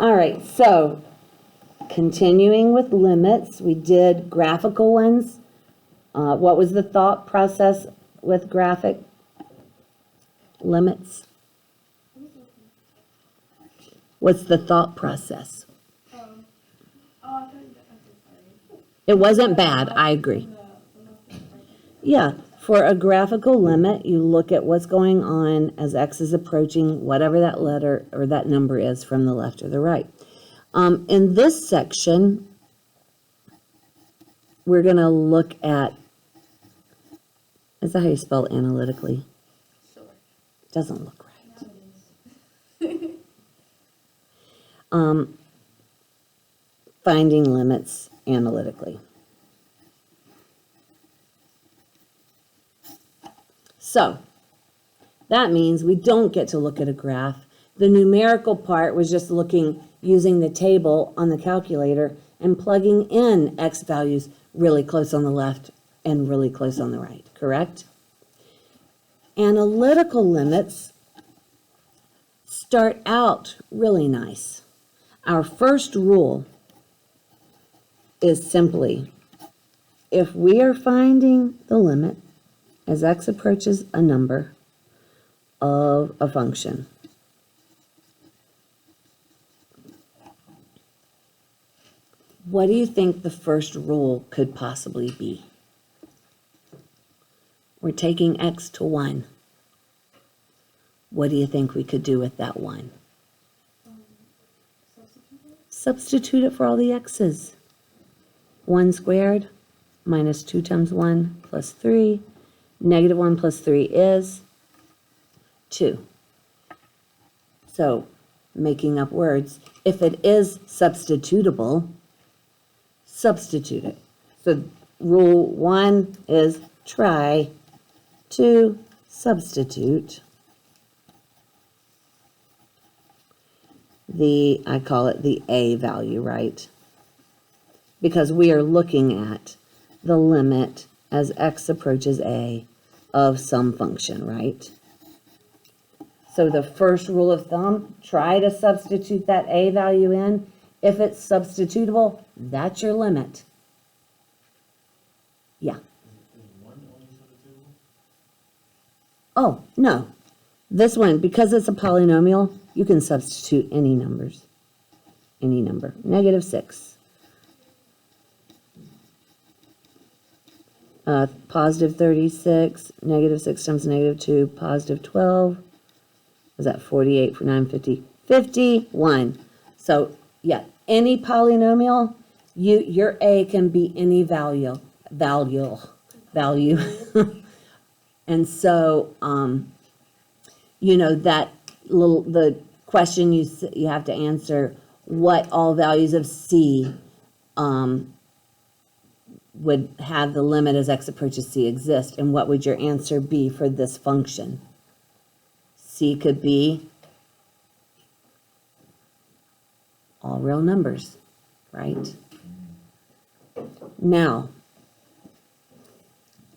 All right, so continuing with limits, we did graphical ones. What was the thought process with graphic limits? What's the thought process? It wasn't bad, I agree. Yeah, for a graphical limit, you look at what's going on as x is approaching whatever that letter or that number is from the left or the right. In this section, we're going to look at, is that how you spell analytically? Sure. Doesn't look right. Finding limits analytically. So, that means we don't get to look at a graph. The numerical part was just using the table on the calculator and plugging in x values really close on the left and really close on the right, correct? Analytical limits start out really nice. Our first rule is simply, if we are finding the limit as x approaches a number of a function, what do you think the first rule could possibly be? We're taking x to 1. What do you think we could do with that 1? Substitute it for all the x's. 1 squared minus 2 times 1 plus 3. Negative 1 plus 3 is 2. So, making up words, if it is substitutable, substitute it. So, rule 1 is try to substitute I call it the a value, right? Because we are looking at the limit as x approaches a of some function, right? So the first rule of thumb, try to substitute that a value in. If it's substitutable, that's your limit. Yeah. Oh, no. This one, because it's a polynomial, you can substitute any numbers. Any number. Negative 6. Positive 36. Negative 6 times negative 2. Positive 12. Was that 48 for 9, 50? 51. So, yeah, any polynomial, your a can be any value. And so, you know, the question you have to answer, what all values of c would have the limit as x approaches c exist, and what would your answer be for this function? C could be all real numbers, right? Now,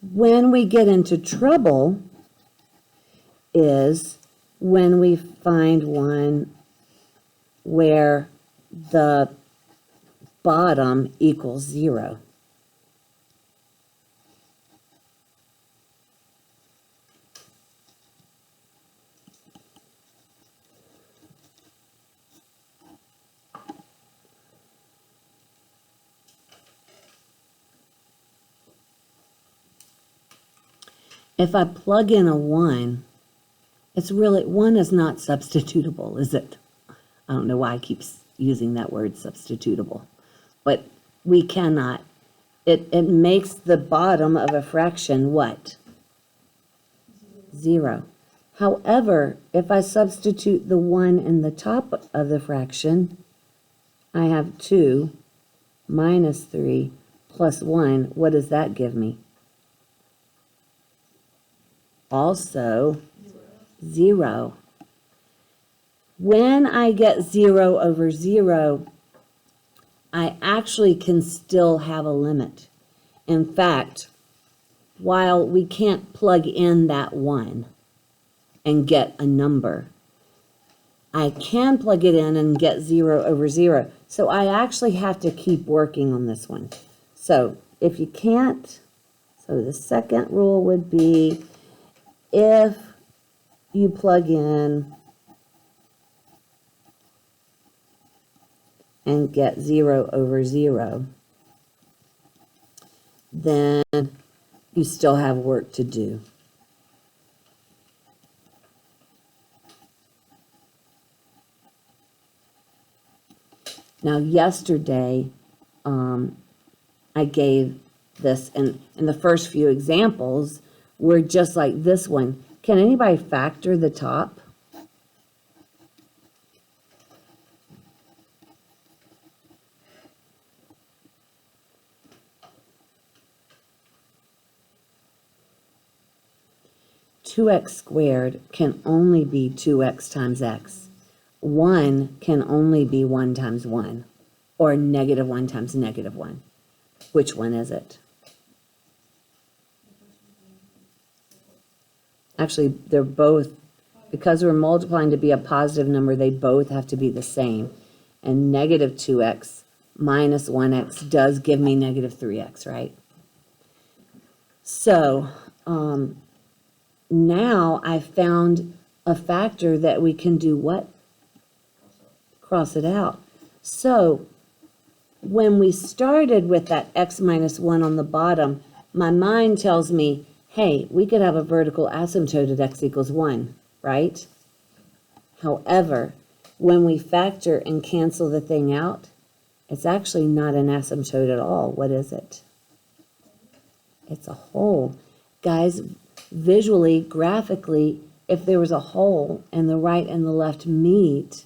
when we get into trouble is when we find one where the bottom equals 0. If I plug in a 1, it's really, 1 is not substitutable, is it? I don't know why I keep using that word, substitutable. But we cannot. It makes the bottom of a fraction what? 0. However, if I substitute the 1 in the top of the fraction, I have 2 minus 3 plus 1. What does that give me? Also 0. When I get 0 over 0, I actually can still have a limit. In fact, while we can't plug in that 1 and get a number, I can plug it in and get 0 over 0. So I actually have to keep working on this one. So if you can't, so the second rule would be if you plug in and get 0 over 0, then you still have work to do. Now, yesterday, I gave this, and the first few examples were just like this one. Can anybody factor the top? Two x squared can only be 2x times x. 1 can only be 1 times 1, or negative 1 times negative 1. Which one is it? Actually, they're both, because we're multiplying to be a positive number, they both have to be the same. And negative 2x minus 1x does give me negative 3x, right? So now I found a factor that we can do what? Cross it out. So when we started with that x minus 1 on the bottom, my mind tells me, hey, we could have a vertical asymptote at x equals 1, right? However, when we factor and cancel the thing out, it's actually not an asymptote at all. What is it? It's a hole. Guys, visually, graphically, if there was a hole and the right and the left meet,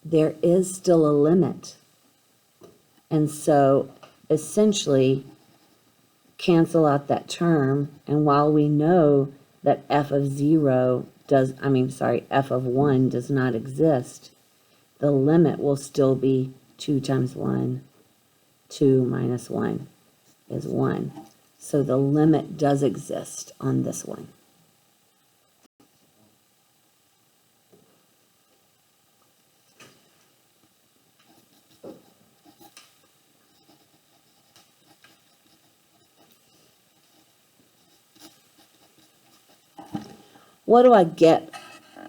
there is still a limit. And so, essentially, cancel out that term, and while we know that f of 1 does not exist, the limit will still be 2 times 1, 2 minus 1 is 1. So the limit does exist on this one. What do I get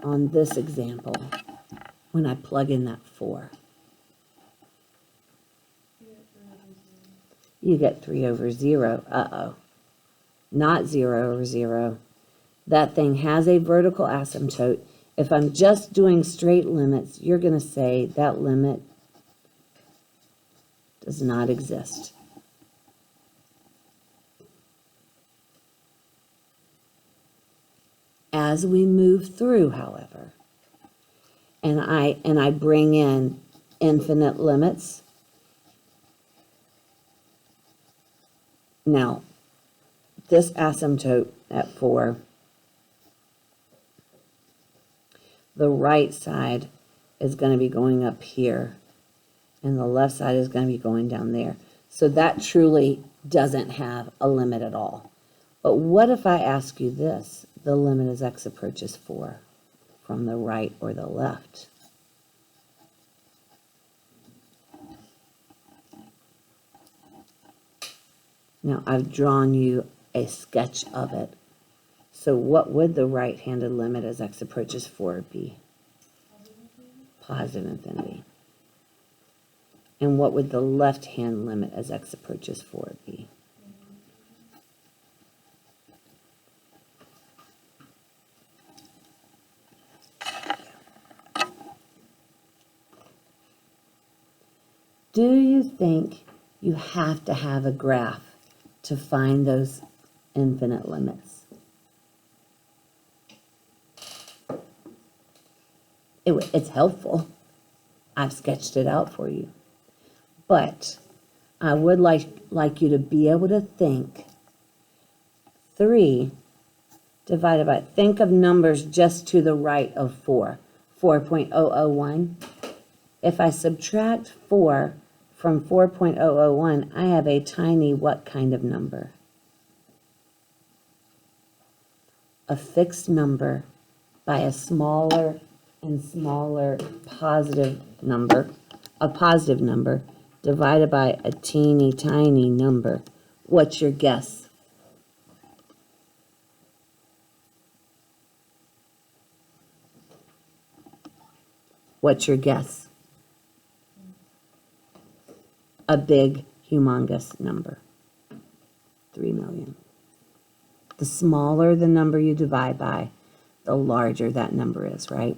on this example when I plug in that 4? You get 3 over 0. Uh-oh. Not 0 over 0. That thing has a vertical asymptote. If I'm just doing straight limits, you're going to say that limit does not exist. As we move through, however, and I bring in infinite limits. Now, this asymptote at 4, the right side is going to be going up here, and the left side is going to be going down there. So that truly doesn't have a limit at all. But what if I ask you this? The limit as x approaches 4 from the right or the left. Now, I've drawn you a sketch of it. So what would the right-handed limit as x approaches 4 be? Positive infinity. And what would the left-hand limit as x approaches 4 be? Do you think you have to have a graph to find those infinite limits? It's helpful. I've sketched it out for you. But I would like you to be able to think 3 divided by, think of numbers just to the right of 4, 4.001. If I subtract 4 from 4.001, I have a tiny what kind of number? A fixed number by a smaller and smaller a positive number, divided by a teeny tiny number. What's your guess? What's your guess? A big, humongous number. 3 million. The smaller the number you divide by, the larger that number is, right?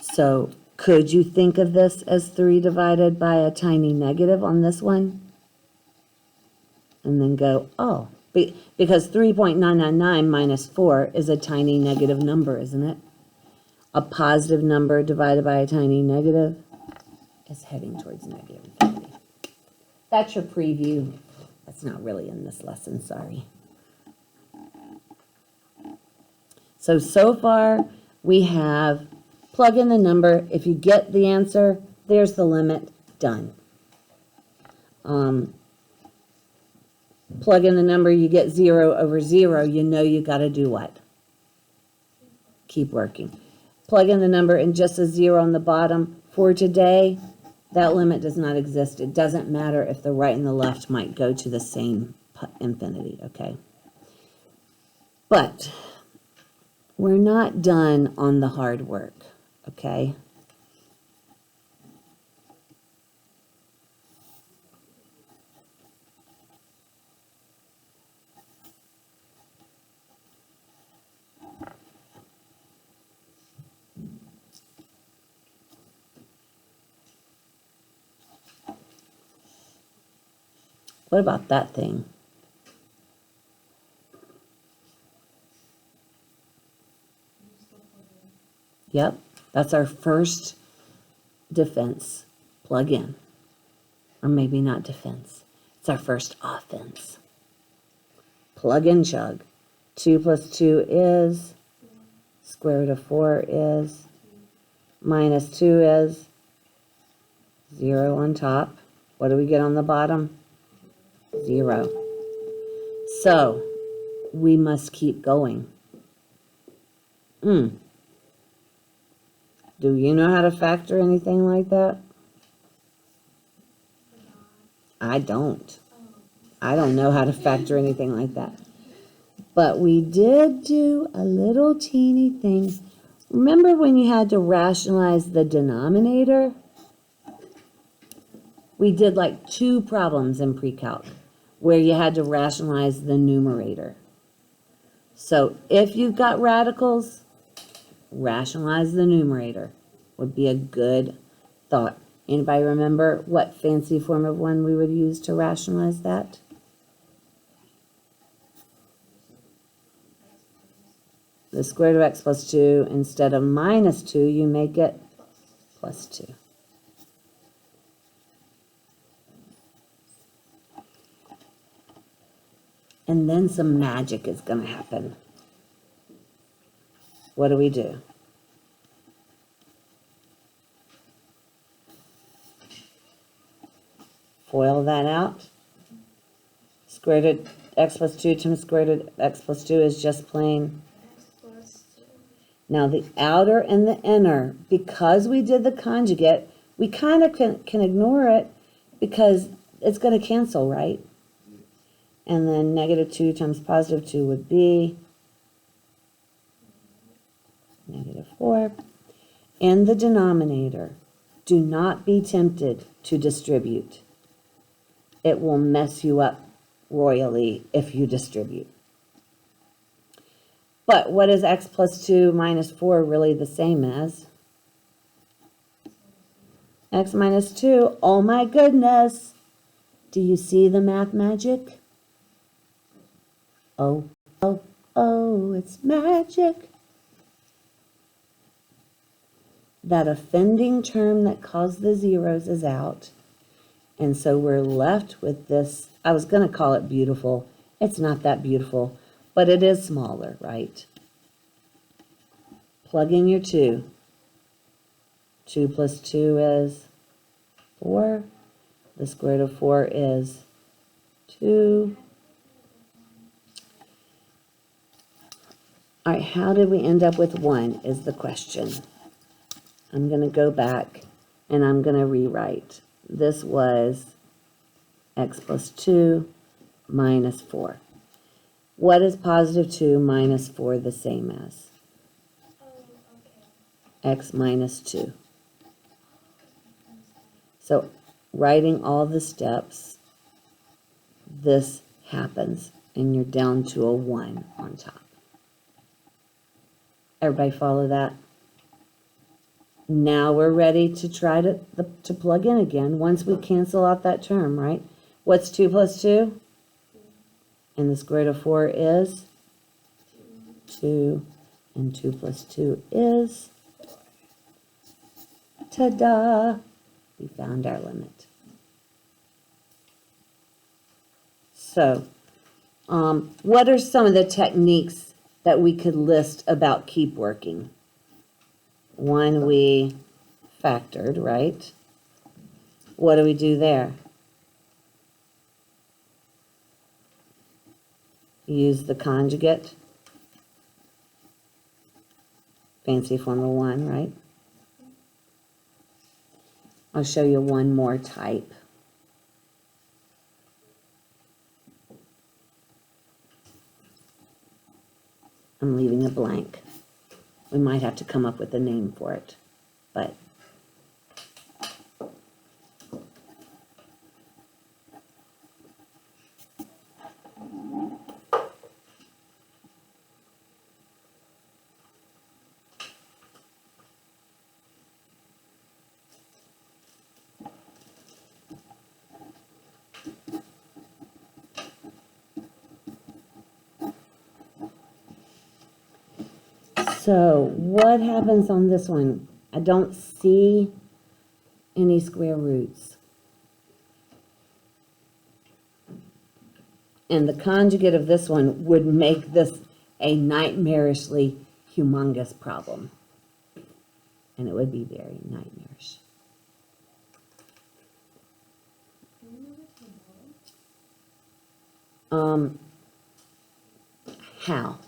So could you think of this as 3 divided by a tiny negative on this one? And then go, oh, because 3.999 minus 4 is a tiny negative number, isn't it? A positive number divided by a tiny negative is heading towards negative infinity. That's your preview. That's not really in this lesson, sorry. So far we have plug in the number. If you get the answer, there's the limit, done. Plug in the number, you get 0 over 0, you know you got to do what? Keep working. Plug in the number and just a 0 on the bottom. For today, that limit does not exist. It doesn't matter if the right and the left might go to the same infinity, okay? But we're not done on the hard work, okay? What about that thing? Yep, that's our first defense. Plug in. Or maybe not defense. It's our first offense. Plug in, chug. 2 plus 2 is, square root of 4 is, minus 2 is, 0 on top. What do we get on the bottom? 0. So, we must keep going. Do you know how to factor anything like that? I don't. I don't know how to factor anything like that. But we did do a little teeny thing. Remember when you had to rationalize the denominator? We did like 2 problems in pre-calc where you had to rationalize the numerator. So if you've got radicals, rationalize the numerator would be a good thought. Anybody remember what fancy form of 1 we would use to rationalize that? The square root of x plus 2, instead of minus 2, you make it plus 2. And then some magic is going to happen. What do we do? Foil that out. Square root of x plus 2 times square root of x plus 2 is just plain x plus 2. Now the outer and the inner, because we did the conjugate, we kind of can ignore it because it's going to cancel, right? And then negative 2 times positive 2 would be negative 4. In the denominator, do not be tempted to distribute. It will mess you up royally if you distribute. But what is x plus 2 minus 4 really the same as? X minus 2. Oh my goodness. Do you see the math magic? Oh, oh, oh, it's magic. That offending term that caused the zeros is out. And so we're left with this. I was going to call it beautiful. It's not that beautiful, but it is smaller, right? Plug in your 2. 2 plus 2 is 4. The square root of 4 is 2. All right, how did we end up with 1 is the question. I'm going to go back and I'm going to rewrite. This was x plus 2 minus 4. What is positive 2 minus 4 the same as? X minus 2. So writing all the steps, this happens, and you're down to a 1 on top. Everybody follow that? Now we're ready to try to plug in again once we cancel out that term, right? What's 2 plus 2? And the square root of 4 is 2, and 2 plus 2 is, ta-da, we found our limit. So, what are some of the techniques that we could list about keep working? One, we factored, right? What do we do there? Use the conjugate. Fancy formula 1, right? I'll show you one more type. I'm leaving a blank. We might have to come up with a name for it, but so what happens on this one? I don't see any square roots. And the conjugate of this one would make this a nightmarishly humongous problem. And it would be very nightmarish. How?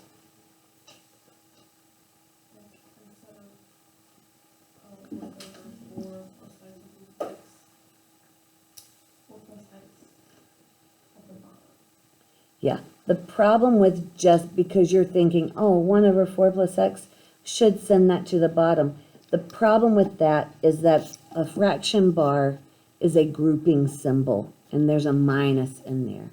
Yeah, the problem with just because you're thinking, oh, 1 over 4 plus x should send that to the bottom. The problem with that is that a fraction bar is a grouping symbol, and there's a minus in there.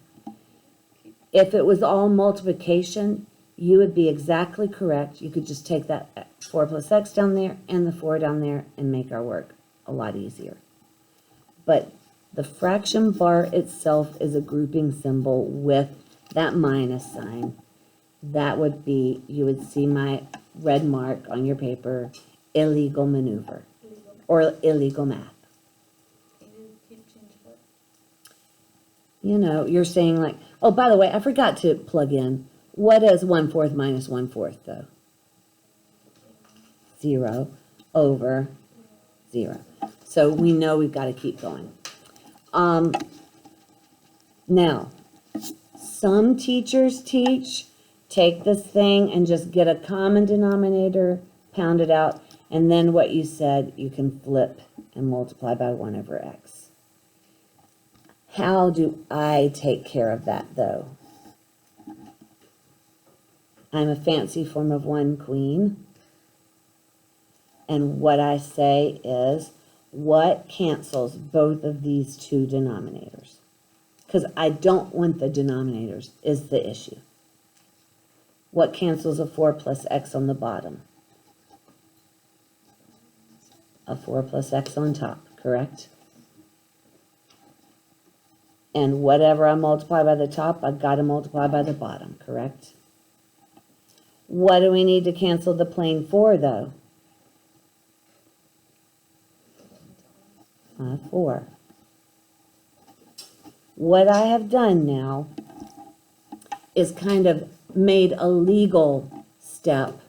If it was all multiplication, you would be exactly correct. You could just take that 4 plus x down there and the 4 down there and make our work a lot easier. But the fraction bar itself is a grouping symbol with that minus sign. That would be, you would see my red mark on your paper, illegal maneuver or illegal math. You know, you're saying like, oh, by the way, I forgot to plug in. What is 1/4 minus 1/4 though? 0 over 0. So we know we've got to keep going. Now, some teachers teach, take this thing and just get a common denominator, pound it out, and then what you said, you can flip and multiply by 1 over x. How do I take care of that, though? I'm a fancy form of 1 queen. And what I say is, what cancels both of these two denominators? Because I don't want the denominators is the issue. What cancels a 4 plus x on the bottom? A 4 plus x on top, correct? And whatever I multiply by the top, I've got to multiply by the bottom, correct? What do we need to cancel the plane for, though? 4. What I have done now is kind of made a legal step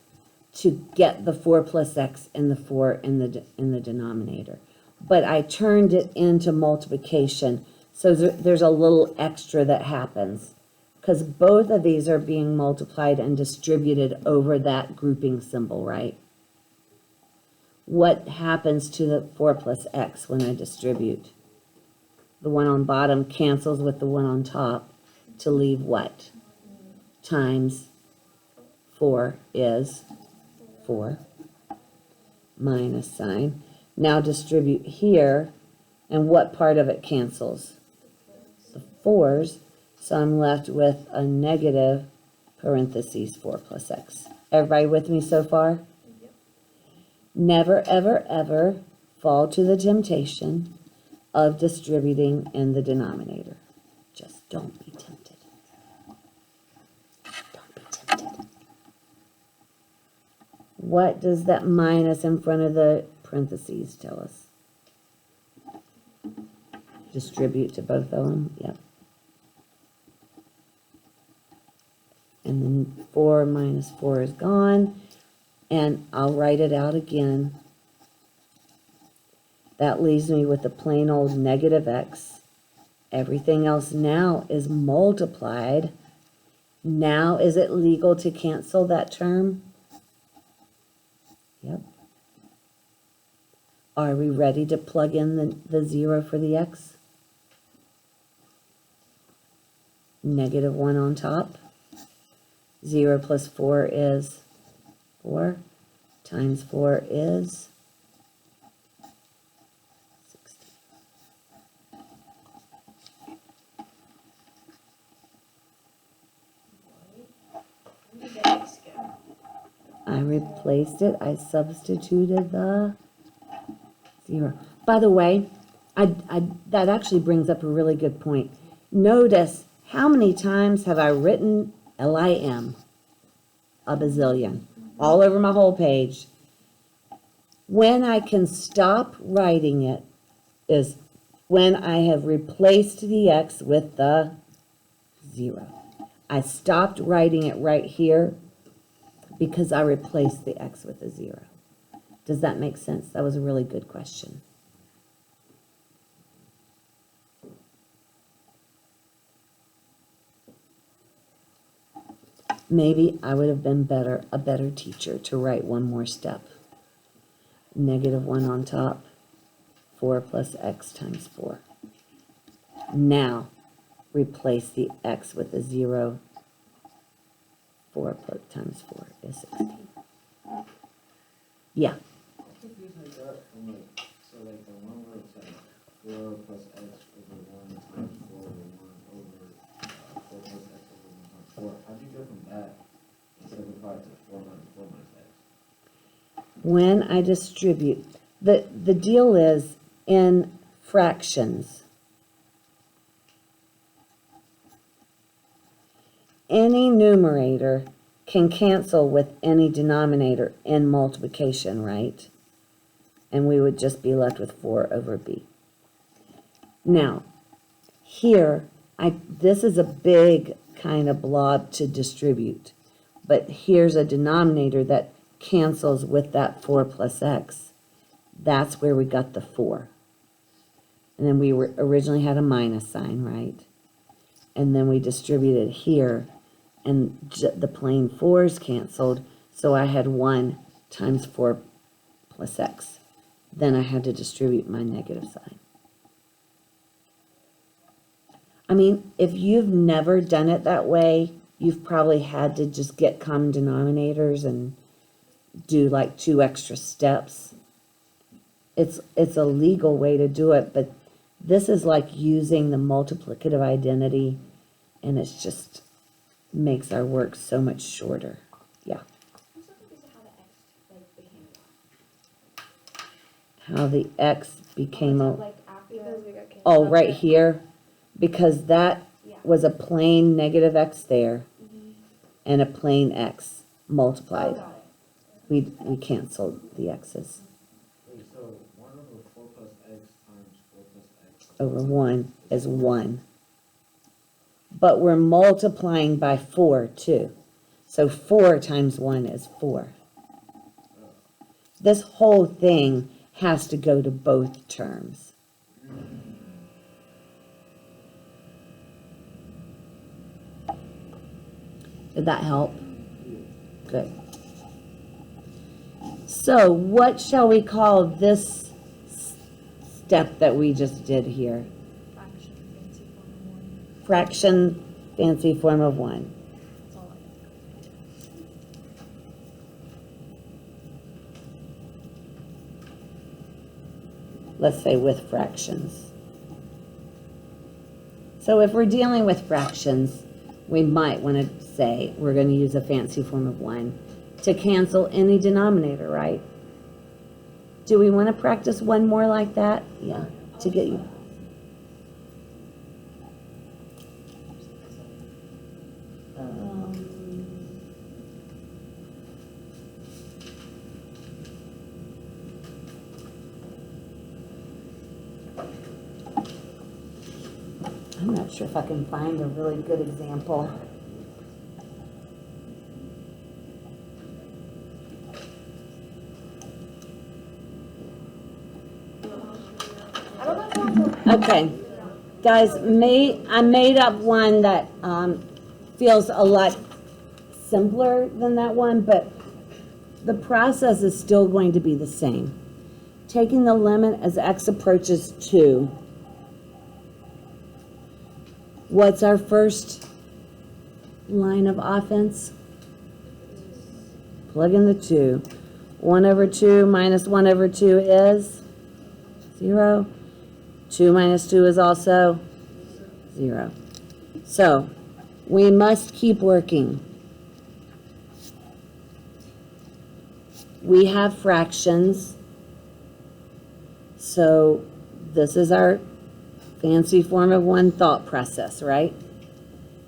to get the 4 plus x and the 4 in the denominator. But I turned it into multiplication, so there's a little extra that happens because both of these are being multiplied and distributed over that grouping symbol, right? what happens to the 4 plus x when I distribute? The one on bottom cancels with the one on top to leave what? Times 4 is 4. Minus sign. Now distribute here, and what part of it cancels? The 4's, so I'm left with a negative parentheses 4 plus x. Everybody with me so far? Yep. Never, ever, ever fall to the temptation of distributing in the denominator. Just don't be tempted. Don't be tempted. What does that minus in front of the parentheses tell us? Distribute to both of them? Yep. And then 4 minus 4 is gone. And I'll write it out again. That leaves me with the plain old negative x. Everything else now is multiplied. Now, is it legal to cancel that term? Yep. Are we ready to plug in the 0 for the x? Negative 1 on top. 0 plus 4 is 4. Times 4 is 16. Where did the x go? I replaced it. I substituted the 0. By the way, that actually brings up a really good point. Notice how many times have I written LIM? A bazillion. All over my whole page. When I can stop writing it is when I have replaced the x with the 0. I stopped writing it right here because I replaced the x with a 0. Does that make sense? That was a really good question. Maybe I would have been a better teacher to write one more step. Negative 1 on top, 4 plus x times 4. Now, replace the x with a 0. 4 plus times 4 is 16. Yeah. So like the one where it's like 4 plus x over 1 times 4 over 1 over 4 plus x over 1 times 4. How do you go from that and simplify it to 4 minus x? When I distribute, the deal is in fractions. Any numerator can cancel with any denominator in multiplication, right? And we would just be left with 4 over b. Now, here, this is a big kind of blob to distribute. But here's a denominator that cancels with that 4 plus x. That's where we got the 4. And then we originally had a minus sign, right? And then we distributed here, and the plain 4's canceled, so I had 1 times 4 plus x. Then I had to distribute my negative sign. I mean, if you've never done it that way, you've probably had to just get common denominators and do like 2 extra steps. It's a legal way to do it, but this is like using the multiplicative identity, and it's just makes our work so much shorter. Yeah. I'm so confused at how the x like became How the x became a... like after because we got Oh, right here. Because that yeah. was a plain negative x there, and a plain x multiplied. Oh, got it. We canceled the x's. Wait, so 1 over 4 plus x times 4 plus x Over 1 is 1. But we're multiplying by 4 too. So 4 times 1 is 4. This whole thing has to go to both terms. Did that help? Good. So what shall we call this step that we just did here? Fraction, fancy form of 1. Fraction, fancy form of 1. That's all I got. Let's say with fractions. So if we're dealing with fractions, we might want to say we're going to use a fancy form of 1 to cancel any denominator, right? Do we want to practice one more like that? Yeah, to get you. I'm not sure if I can find a really good example. I don't know if Okay, guys, I made up one that feels a lot simpler than that one, but the process is still going to be the same. Taking the limit as x approaches 2. What's our first line of offense? Plug in the 2. 1 over 2 minus 1 over 2 is 0. 2 minus 2 is also 0. So we must keep working. We have fractions. So this is our fancy form of 1 thought process, right?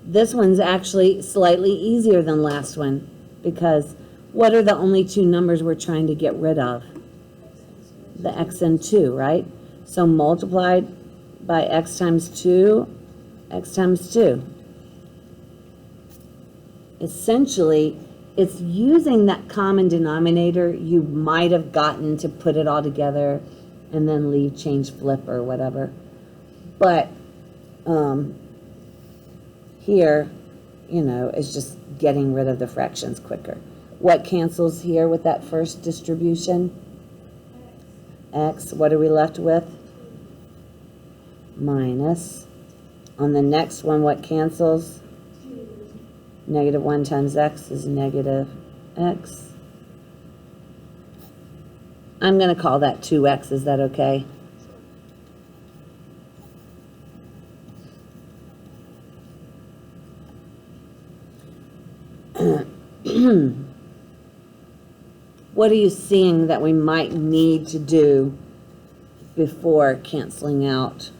This one's actually slightly easier than last one because what are the only two numbers we're trying to get rid of? The x and 2, right? So multiplied by x times 2, x times 2. Essentially, it's using that common denominator you might have gotten to put it all together and then leave, change, flip, or whatever. But here, you know, it's just getting rid of the fractions quicker. What cancels here with that first distribution? X. What are we left with? Minus. On the next one, what cancels? Negative 1 times x is negative x. I'm going to call that 2x. Is that okay? What are you seeing that we might need to do before canceling out?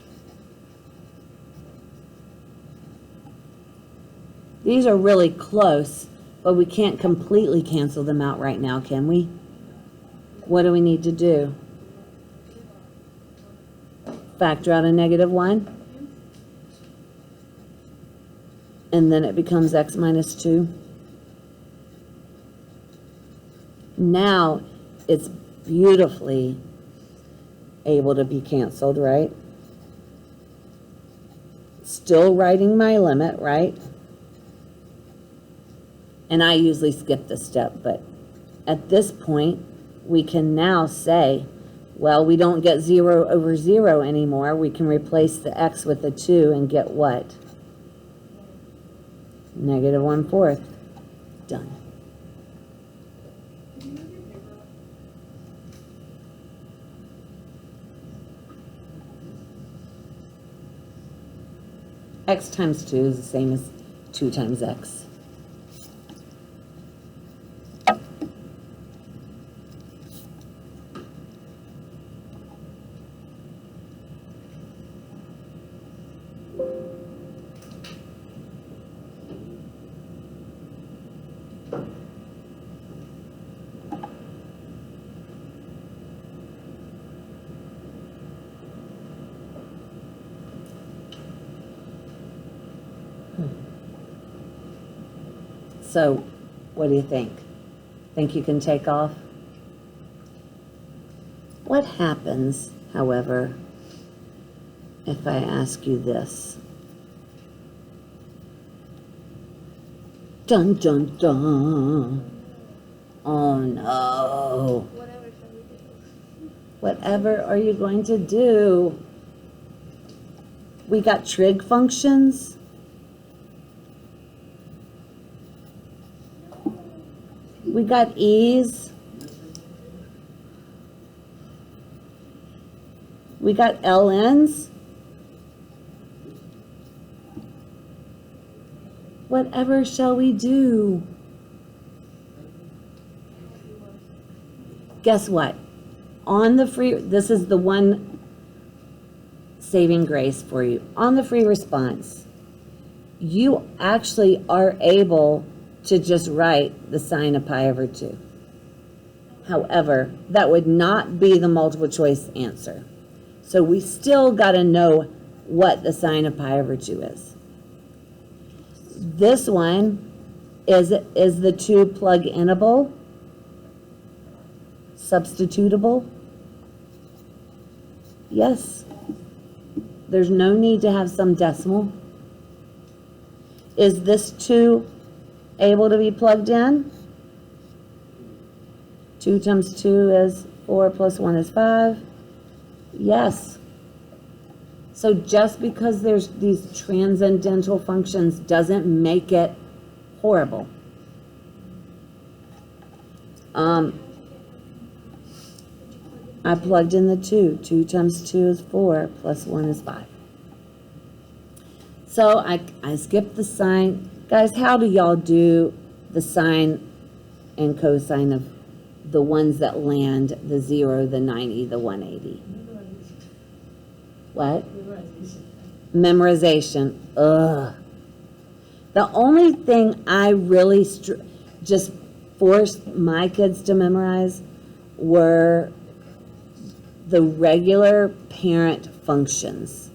These are really close, but we can't completely cancel them out right now, can we? What do we need to do? Factor out a negative 1. And then it becomes x minus 2. Now it's beautifully able to be canceled, right? Still writing my limit, right? And I usually skip this step, but at this point, we can now say, well, we don't get 0 over 0 anymore. We can replace the x with a 2 and get what? Negative 1/4. Done. X times 2 is the same as 2 times x. So, what do you think? Think you can take off? What happens, however, if I ask you this? Dun, dun, dun. Oh no. Whatever shall we do? Whatever are you going to do? We got trig functions. We got e's. We got ln's. Whatever shall we do? Guess what? On the free, this is the one saving grace for you. On the free response, you actually are able to just write the sine of pi over 2. However, that would not be the multiple choice answer. So we still got to know what the sine of pi over 2 is. This one is the 2 plug-inable, substitutable? Yes. There's no need to have some decimal. Is this 2 able to be plugged in? 2 times 2 is 4 plus 1 is 5. Yes. So just because there's these transcendental functions doesn't make it horrible. I plugged in the 2. 2 times 2 is 4 plus 1 is 5. So I skipped the sine. Guys, how do y'all do the sine and cosine of the ones that land, the 0, the 90, the 180? What? Memorization. Ugh. The only thing I really just forced my kids to memorize were the regular parent functions.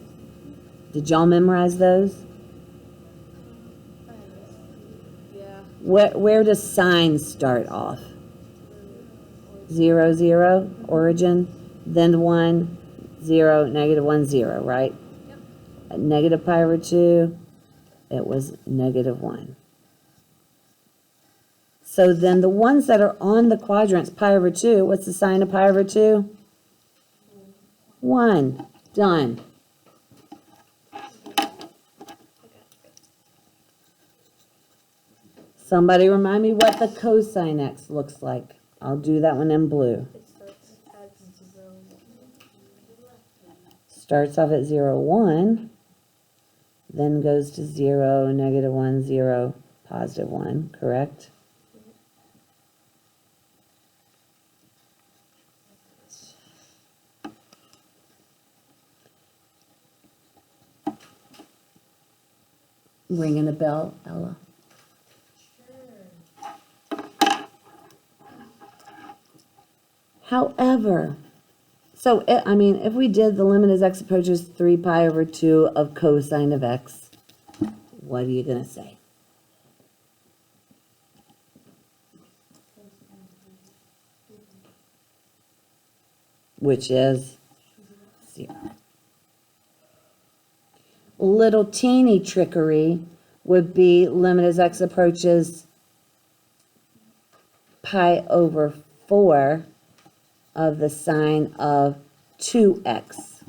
Did y'all memorize those? Yeah. Where does sine start off? 0, 0, origin, then 1, 0, negative 1, 0, right? Yep. At negative pi over 2, it was negative 1. So then the ones that are on the quadrants, pi over 2, what's the sine of pi over 2? 1. Done. Somebody remind me what the cosine x looks like. I'll do that one in blue. It starts at 0. Starts off at 0, 1, then goes to 0, negative 1, 0, positive 1, correct? Ringing a bell, Ella? However, so, I mean, if we did the limit as x approaches 3 pi over 2 of cosine of x, what are you going to say? Which is 0. Little teeny trickery would be limit as x approaches pi over 4 of the sine of 2x.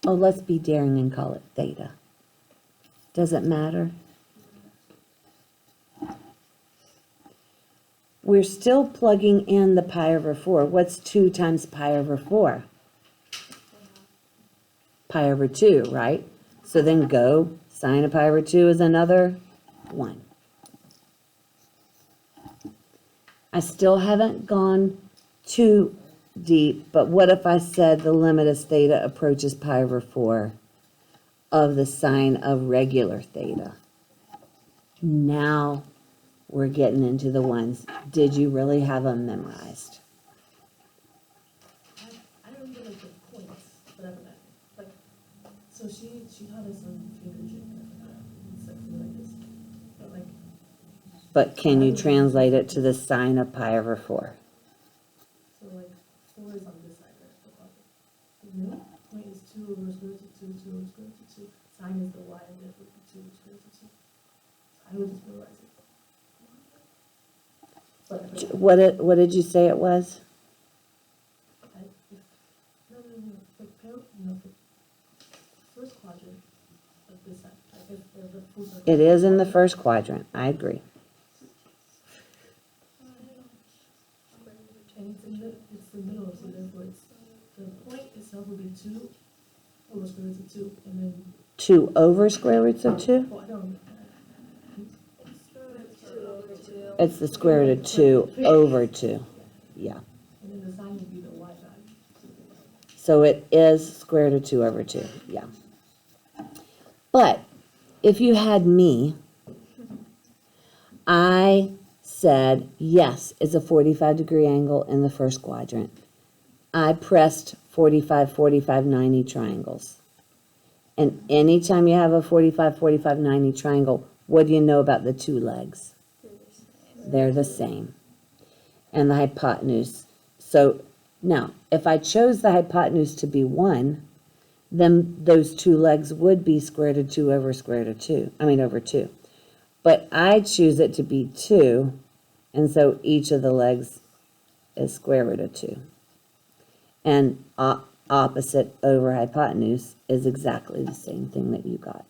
Oh, let's be daring and call it theta. Does it matter? We're still plugging in the pi over 4. What's 2 times pi over 4? Pi over 2, right? So then go, sine of pi over 2 is another 1. I still haven't gone too deep, but what if I said the limit as theta approaches pi over 4 of the sine of regular theta? Now we're getting into the ones. Did you really have them memorized? I don't remember like the points, whatever that. Like, so she taught us some finger trick, something like this. But like, But can you translate it to the sine of pi over 4? so like 4 is on this side, right? The quadrant. No, point is 2 over square root of 2, 2 over square root of 2. Sine is the y, and therefore 2 over square root of 2. I would just realize it. But if What did you say it was? I, if, no, for first quadrant of this, if the full circle. It is in the first quadrant, I agree. And it's the middle, so therefore it's, the point itself would be 2 over square root of 2, and then, 2 over square roots of 2? well, I don't, It's the square root of 2 over 2, yeah. and then the sign would be the y value. So it is square root of 2 over 2, yeah. But if you had me, I said, yes, it's a 45-degree angle in the first quadrant. I pressed 45, 45, 90 triangles. And anytime you have a 45, 45, 90 triangle, what do you know about the two legs? They're the same. And the hypotenuse. So now, if I chose the hypotenuse to be 1, then those two legs would be square root of 2 over square root of 2. Over 2. But I choose it to be 2, and so each of the legs is square root of 2. And opposite over hypotenuse is exactly the same thing that you got.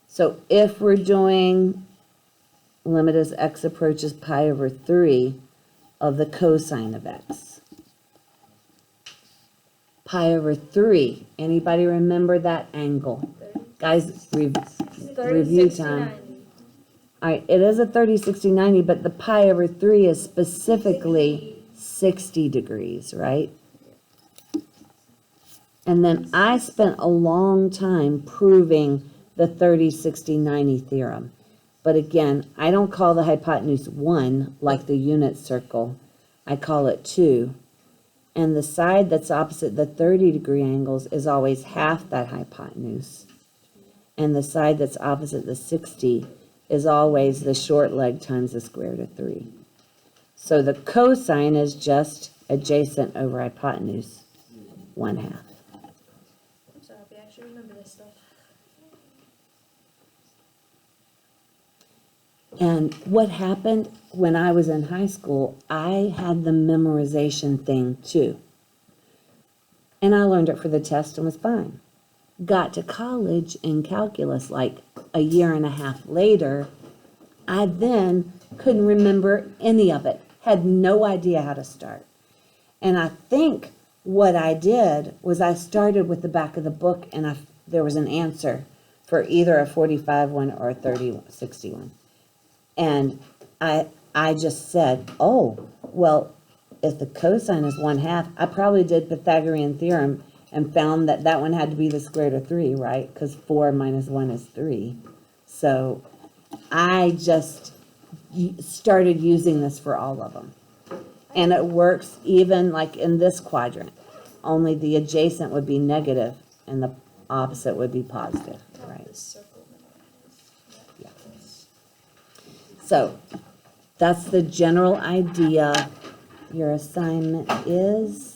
So if we're doing limit as x approaches pi over 3 of the cosine of x. Pi over 3. Anybody remember that angle? Guys, review time. All right, it is a 30, 60, 90, but the pi over 3 is specifically 60 degrees, right? And then I spent a long time proving the 30, 60, 90 theorem. But again, I don't call the hypotenuse 1 like the unit circle. I call it 2. And the side that's opposite the 30-degree angles is always half that hypotenuse. And the side that's opposite the 60 is always the short leg times the square root of 3. So the cosine is just adjacent over hypotenuse, 1/2. I'm so happy I actually remember this stuff. And what happened when I was in high school, I had the memorization thing too. And I learned it for the test and was fine. Got to college in calculus like a year and a half later, I then couldn't remember any of it. Had no idea how to start. And I think what I did was I started with the back of the book and there was an answer for either a 45 one or a 30, 60 one. And I just said, oh, well, if the cosine is 1/2, I probably did Pythagorean theorem and found that that one had to be the square root of 3, right? Because 4 minus 1 is 3. So I just started using this for all of them. And it works even like in this quadrant. Only the adjacent would be negative and the opposite would be positive, right? This circle. Yeah. So that's the general idea. Your assignment is